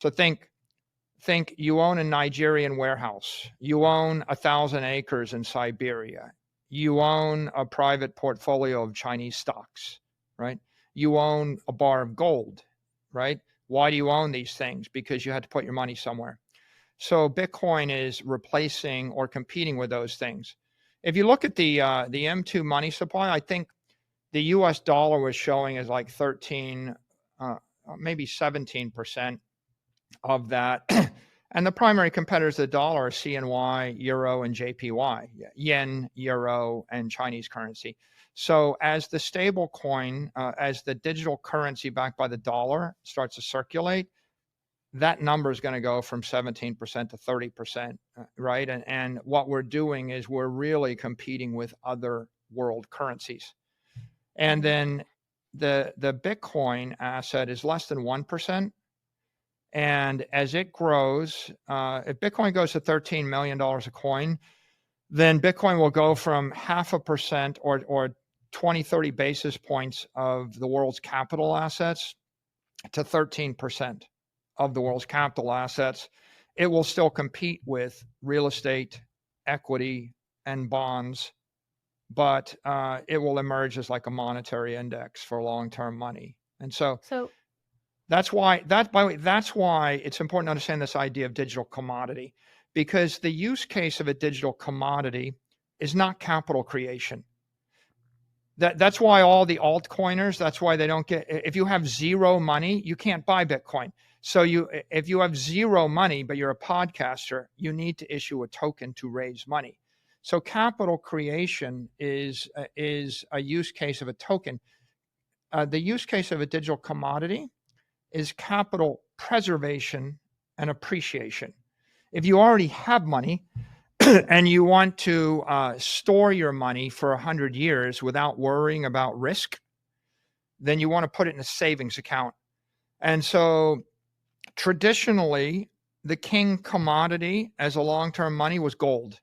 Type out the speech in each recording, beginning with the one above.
So think you own a Nigerian warehouse. You own 1,000 acres in Siberia. You own a private portfolio of Chinese stocks, right? You own a bar of gold, right? Why do you own these things? Because you had to put your money somewhere. So Bitcoin is replacing or competing with those things. If you look at the M2 money supply, I think the U.S. dollar was showing as like 13, maybe 17% of that. And the primary competitors of the dollar are CNY, Euro, and JPY, yen, Euro, and Chinese currency. So as the stable coin, as the digital currency backed by the dollar starts to circulate, that number is going to go from 17% to 30%, right? And what we're doing is we're really competing with other world currencies. And then the Bitcoin asset is less than 1%. And as it grows, if Bitcoin goes to $13 million a coin, then Bitcoin will go from 0.5% or 20, 30 basis points of the world's capital assets to 13% of the world's capital assets. It will still compete with real estate, equity, and bonds, but it will emerge as like a monetary index for long-term money. And so that's why it's important to understand this idea of digital commodity, because the use case of a digital commodity is not capital creation. That's why all the altcoiners, that's why they don't get, if you have zero money, you can't buy Bitcoin. So if you have zero money, but you're a podcaster, you need to issue a token to raise money. So capital creation is a use case of a token. The use case of a digital commodity is capital preservation and appreciation. If you already have money and you want to store your money for 100 years without worrying about risk, then you want to put it in a savings account. And so traditionally, the king commodity as a long-term money was gold.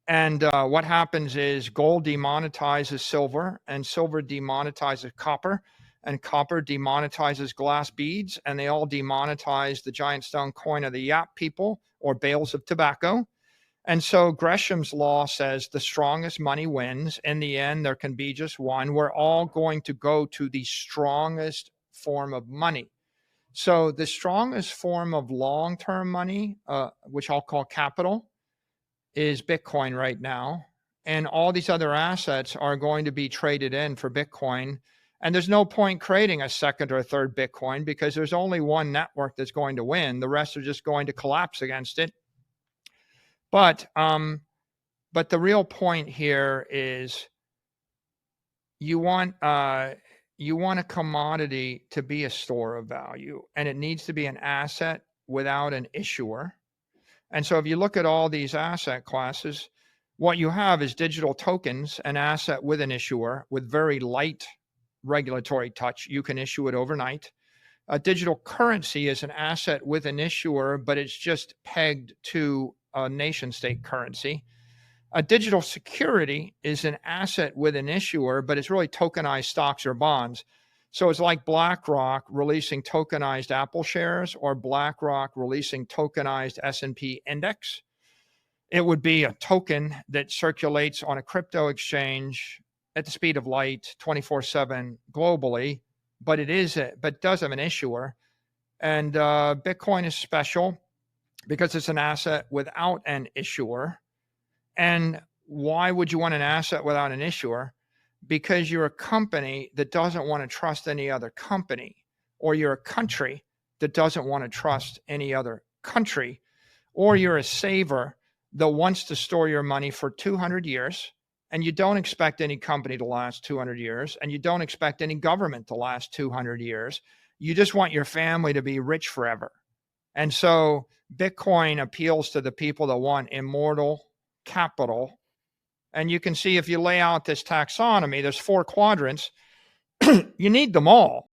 And what happens is gold demonetizes silver, and silver demonetizes copper, and copper demonetizes glass beads, and they all demonetize the giant stone coin of the Yap people or bales of tobacco. And so Gresham's law says the strongest money wins. In the end, there can be just one. We're all going to go to the strongest form of money. So the strongest form of long-term money, which I'll call capital, is Bitcoin right now. And all these other assets are going to be traded in for Bitcoin. And there's no point creating a second or a third Bitcoin because there's only one network that's going to win. The rest are just going to collapse against it. But the real point here is you want a commodity to be a store of value, and it needs to be an asset without an issuer. And so if you look at all these asset classes, what you have is digital tokens, an asset with an issuer with very light regulatory touch. You can issue it overnight. A digital currency is an asset with an issuer, but it's just pegged to a nation state currency. A digital security is an asset with an issuer, but it's really tokenized stocks or bonds. So it's like BlackRock releasing tokenized Apple shares or BlackRock releasing tokenized S&P index. It would be a token that circulates on a crypto exchange at the speed of light 24/7 globally, but does have an issuer. And Bitcoin is special because it's an asset without an issuer. And why would you want an asset without an issuer? Because you're a company that doesn't want to trust any other company, or you're a country that doesn't want to trust any other country, or you're a saver that wants to store your money for 200 years, and you don't expect any company to last 200 years, and you don't expect any government to last 200 years. You just want your family to be rich forever. And so Bitcoin appeals to the people that want immortal capital. And you can see if you lay out this taxonomy, there's 4 quadrants. You need them all.